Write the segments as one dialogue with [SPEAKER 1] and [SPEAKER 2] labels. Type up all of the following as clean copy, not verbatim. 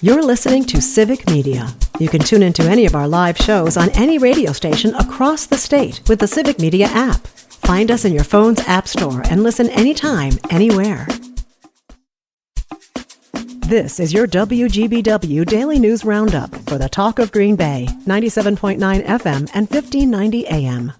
[SPEAKER 1] You're listening to Civic Media. You can tune into any of our live shows on any radio station across the state with the Civic Media app. Find us in your phone's app store and listen anytime, anywhere. This is your WGBW Daily News Roundup for the Talk of Green Bay, 97.9 FM and 1590 AM.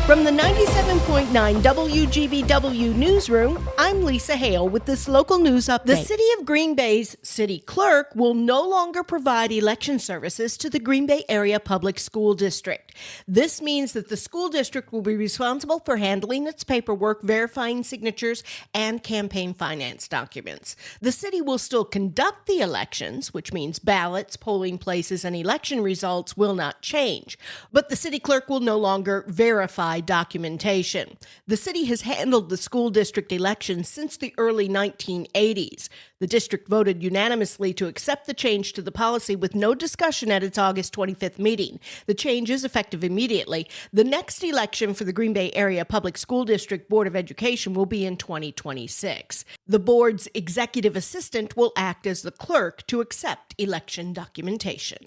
[SPEAKER 2] From the 97.9 WGBW newsroom, I'm Lisa Hale with this local news update. The City of Green Bay's city clerk will no longer provide election services to the Green Bay Area Public School District. This means that the school district will be responsible for handling its paperwork, verifying signatures, and campaign finance documents. The city will still conduct the elections, which means ballots, polling places, and election results will not change. But the city clerk will no longer verify documentation. The city has handled the school district elections since the early 1980s. The district voted unanimously to accept the change to the policy with no discussion at its August 25th meeting. The change is effective immediately. The next election for the Green Bay Area Public School District Board of Education will be in 2026. The board's executive assistant will act as the clerk to accept election documentation.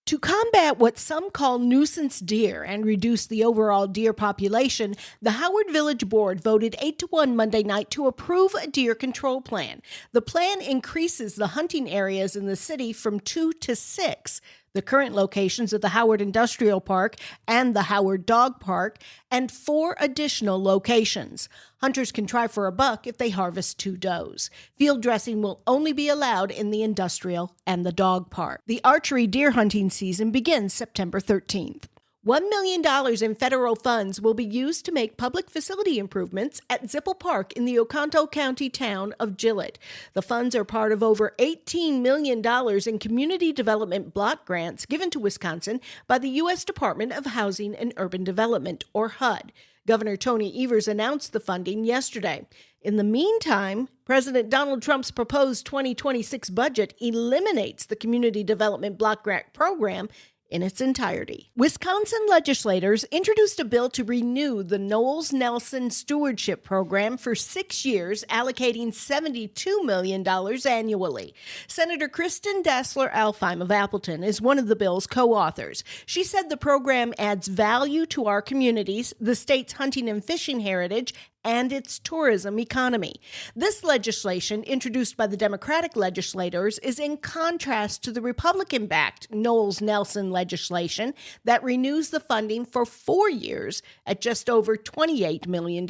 [SPEAKER 2] To combat what some call nuisance deer and reduce the overall deer population, the Howard Village Board voted 8-1 Monday night to approve a deer control plan. The plan increases the hunting areas in the city from 2 to 6. The current locations of the Howard Industrial Park and the Howard Dog Park, and 4 additional locations. Hunters can try for a buck if they harvest 2 does. Field dressing will only be allowed in the industrial and the dog park. The archery deer hunting season begins September 13th. $1 million in federal funds will be used to make public facility improvements at Zippel Park in the Oconto County town of Gillett. The funds are part of over $18 million in community development block grants given to Wisconsin by the U.S. Department of Housing and Urban Development, or HUD. Governor Tony Evers announced the funding yesterday. In the meantime, President Donald Trump's proposed 2026 budget eliminates the Community Development Block Grant Program in its entirety. Wisconsin legislators introduced a bill to renew the Knowles-Nelson Stewardship Program for 6 years, allocating $72 million annually. Senator Kristen Dassler-Alfheim of Appleton is one of the bill's co-authors. She said the program adds value to our communities, the state's hunting and fishing heritage, and its tourism economy. This legislation, introduced by the Democratic legislators, is in contrast to the Republican-backed Knowles-Nelson legislation that renews the funding for 4 years at just over $28 million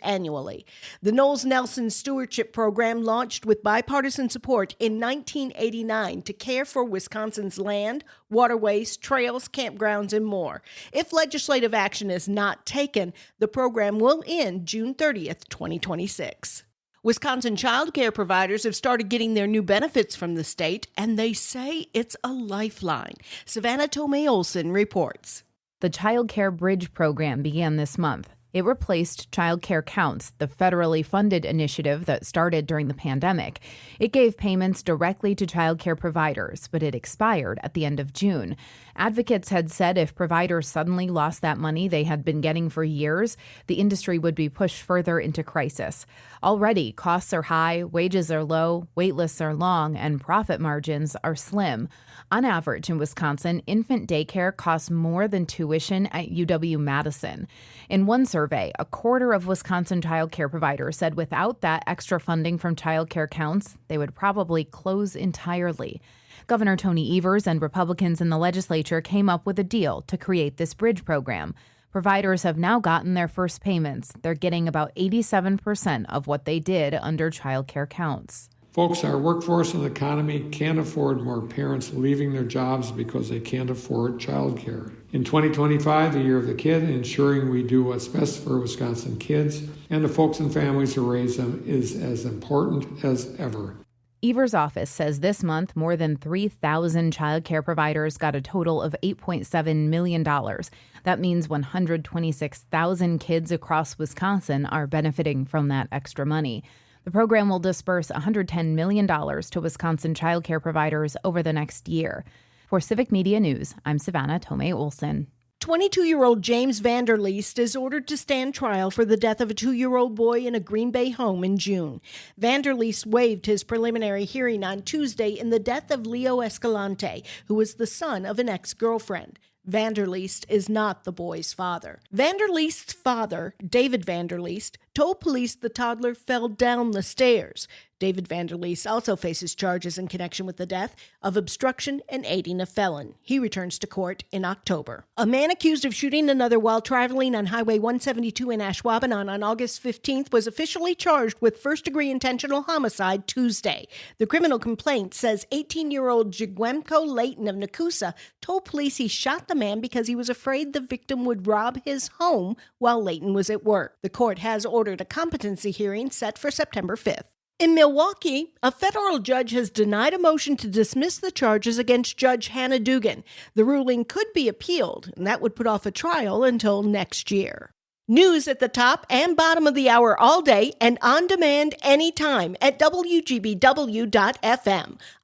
[SPEAKER 2] annually. The Knowles-Nelson Stewardship Program launched with bipartisan support in 1989 to care for Wisconsin's land, waterways, trails, campgrounds, and more. If legislative action is not taken, the program will end June 30th, 2026. Wisconsin child care providers have started getting their new benefits from the state, and they say it's a lifeline. Savannah Tomei-Olson reports.
[SPEAKER 3] The Child Care Bridge program began this month. It replaced Child Care Counts, the federally funded initiative that started during the pandemic. It gave payments directly to child care providers, but it expired at the end of June. Advocates had said if providers suddenly lost that money they had been getting for years, the industry would be pushed further into crisis. Already, costs are high, wages are low, wait lists are long, and profit margins are slim. On average in Wisconsin, infant daycare costs more than tuition at UW-Madison. In one survey, a quarter of Wisconsin child care providers said without that extra funding from Child Care Counts, they would probably close entirely. Governor Tony Evers and Republicans in the legislature came up with a deal to create this bridge program. Providers have now gotten their first payments. They're getting about 87% of what they did under Child Care Counts.
[SPEAKER 4] Folks, our workforce and economy can't afford more parents leaving their jobs because they can't afford childcare. In 2025, the year of the kid, ensuring we do what's best for Wisconsin kids and the folks and families who raise them is as important as ever.
[SPEAKER 3] Evers' office says this month more than 3,000 child care providers got a total of $8.7 million. That means 126,000 kids across Wisconsin are benefiting from that extra money. The program will disperse $110 million to Wisconsin child care providers over the next year. For Civic Media News, I'm Savannah Tomei-Olson.
[SPEAKER 2] 22-year-old James Vanderleest is ordered to stand trial for the death of a 2-year-old boy in a Green Bay home in June. Vanderleest waived his preliminary hearing on Tuesday in the death of Leo Escalante, who was the son of an ex-girlfriend. Vanderleest is not the boy's father. Vanderleest's father, David Vanderleest, told police the toddler fell down the stairs. David Vanderleest also faces charges in connection with the death of obstruction and aiding a felon. He returns to court in October. A man accused of shooting another while traveling on Highway 172 in Ashwaubenon on August 15th was officially charged with first-degree intentional homicide Tuesday. The criminal complaint says 18-year-old Jigwemko Layton of Nakusa told police he shot the man because he was afraid the victim would rob his home while Layton was at work. The court has ordered a competency hearing set for September 5th. In Milwaukee, a federal judge has denied a motion to dismiss the charges against Judge Hannah Dugan. The ruling could be appealed, and that would put off a trial until next year. News at the top and bottom of the hour all day and on demand anytime at WGBW.FM.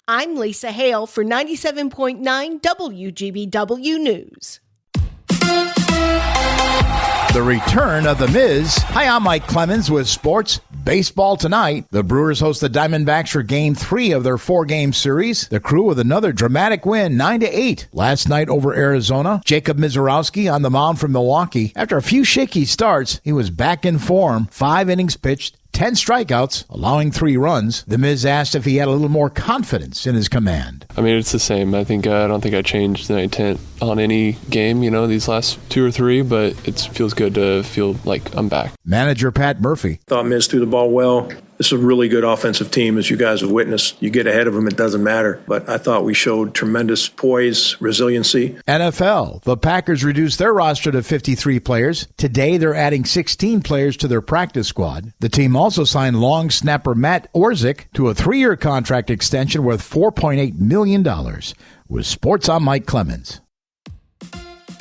[SPEAKER 2] I'm Lisa Hale for 97.9 WGBW News.
[SPEAKER 5] The return of The Miz. Hi, I'm Mike Clemens with sports. Baseball tonight. The Brewers host the Diamondbacks for Game 3 of their 4-game series. The Crew with another dramatic win, 9-8. Last night over Arizona. Jacob Mizorowski on the mound from Milwaukee. After a few shaky starts, he was back in form. 5 innings pitched, 10 strikeouts, allowing 3 runs. The Miz asked if he had a little more confidence in his command.
[SPEAKER 6] I mean, it's the same. I don't think I changed the intent on any game, these last 2 or 3, but it feels good to feel like I'm back.
[SPEAKER 5] Manager Pat Murphy.
[SPEAKER 7] Thought Miz threw the ball well. This is a really good offensive team, as you guys have witnessed. You get ahead of them, it doesn't matter. But I thought we showed tremendous poise, resiliency.
[SPEAKER 5] NFL. The Packers reduced their roster to 53 players. Today, they're adding 16 players to their practice squad. The team also signed long snapper Matt Orzik to a 3-year contract extension worth $4.8 million. With Sports, I'm Mike Clemens.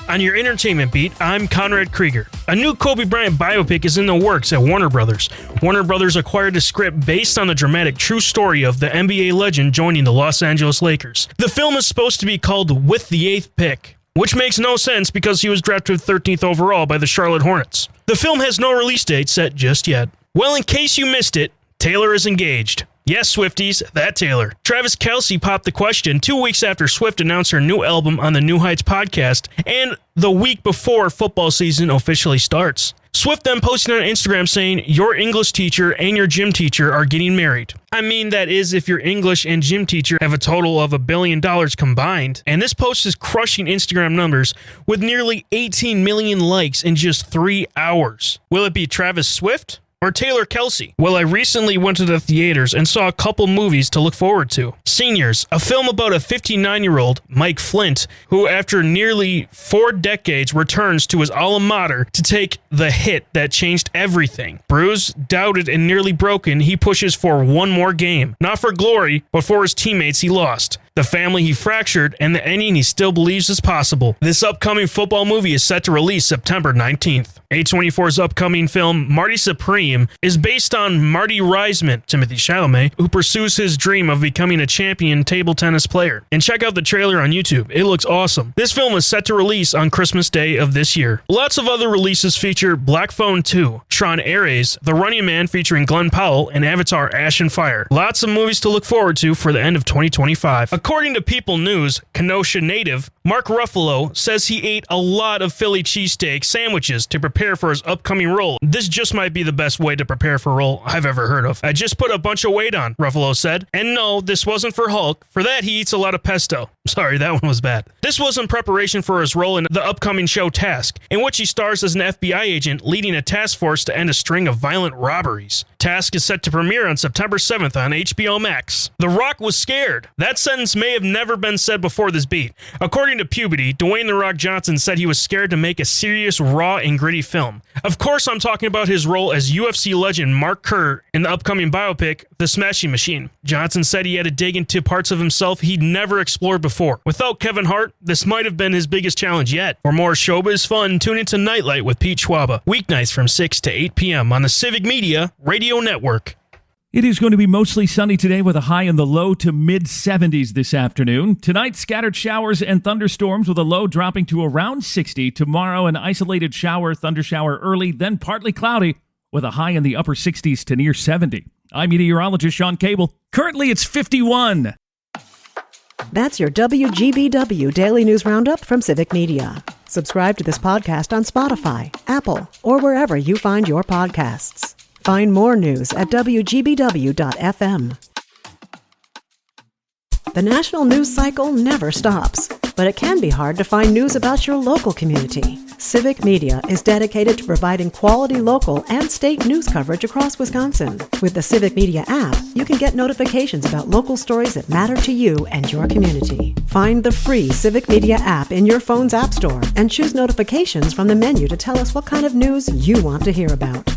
[SPEAKER 8] On your entertainment beat, I'm Conrad Krieger. A new Kobe Bryant biopic is in the works at Warner Brothers. Warner Brothers acquired a script based on the dramatic true story of the NBA legend joining the Los Angeles Lakers. The film is supposed to be called With the 8th Pick, which makes no sense because he was drafted 13th overall by the Charlotte Hornets. The film has no release date set just yet. Well, in case you missed it, Taylor is engaged. Yes, Swifties, that Taylor. Travis Kelce popped the question 2 weeks after Swift announced her new album on the New Heights podcast and the week before football season officially starts. Swift then posted on Instagram saying, "Your English teacher and your gym teacher are getting married." I mean, that is if your English and gym teacher have a total of $1 billion combined. And this post is crushing Instagram numbers with nearly 18 million likes in just 3 hours. Will it be Travis Swift or Taylor Kelce? Well, I recently went to the theaters and saw a couple movies to look forward to. Seniors, a film about a 59-year-old, Mike Flint, who after nearly 4 decades returns to his alma mater to take the hit that changed everything. Bruised, doubted, and nearly broken, he pushes for one more game. Not for glory, but for his teammates he lost, the family he fractured, and the ending he still believes is possible. This upcoming football movie is set to release September 19th. A24's upcoming film, Marty Supreme, is based on Marty Reisman, Timothy Chalamet, who pursues his dream of becoming a champion table tennis player. And check out the trailer on YouTube. It looks awesome. This film is set to release on Christmas Day of this year. Lots of other releases feature Black Phone 2, Tron Ares, The Running Man featuring Glenn Powell, and Avatar Ash and Fire. Lots of movies to look forward to for the end of 2025. According to People News, Kenosha native Mark Ruffalo says he ate a lot of Philly cheesesteak sandwiches to prepare for his upcoming role. This just might be the best way to prepare for a role I've ever heard of. I just put a bunch of weight on, Ruffalo said. And no, this wasn't for Hulk. For that, he eats a lot of pesto. Sorry, that one was bad. This was in preparation for his role in the upcoming show Task, in which he stars as an FBI agent leading a task force to end a string of violent robberies. Task is set to premiere on September 7th on HBO Max. The Rock was scared. That sentence may have never been said before this beat. According to Puberty, Dwayne "The Rock" Johnson said he was scared to make a serious, raw, and gritty film. Of course, I'm talking about his role as UFC legend Mark Kerr in the upcoming biopic, The Smashing Machine. Johnson said he had to dig into parts of himself he'd never explored before. Without Kevin Hart, this might have been his biggest challenge yet. For more showbiz fun, tune into Nightlight with Pete Schwaba, weeknights from 6 to 8 p.m. on the Civic Media Radio Network.
[SPEAKER 9] It is going to be mostly sunny today with a high in the low to mid-70s this afternoon. Tonight, scattered showers and thunderstorms with a low dropping to around 60. Tomorrow, an isolated thundershower early, then partly cloudy with a high in the upper 60s to near 70. I'm meteorologist Sean Cable. Currently, it's 51.
[SPEAKER 1] That's your WGBW Daily News Roundup from Civic Media. Subscribe to this podcast on Spotify, Apple, or wherever you find your podcasts. Find more news at WGBW.FM. The national news cycle never stops, but it can be hard to find news about your local community. Civic Media is dedicated to providing quality local and state news coverage across Wisconsin. With the Civic Media app, you can get notifications about local stories that matter to you and your community. Find the free Civic Media app in your phone's app store and choose notifications from the menu to tell us what kind of news you want to hear about.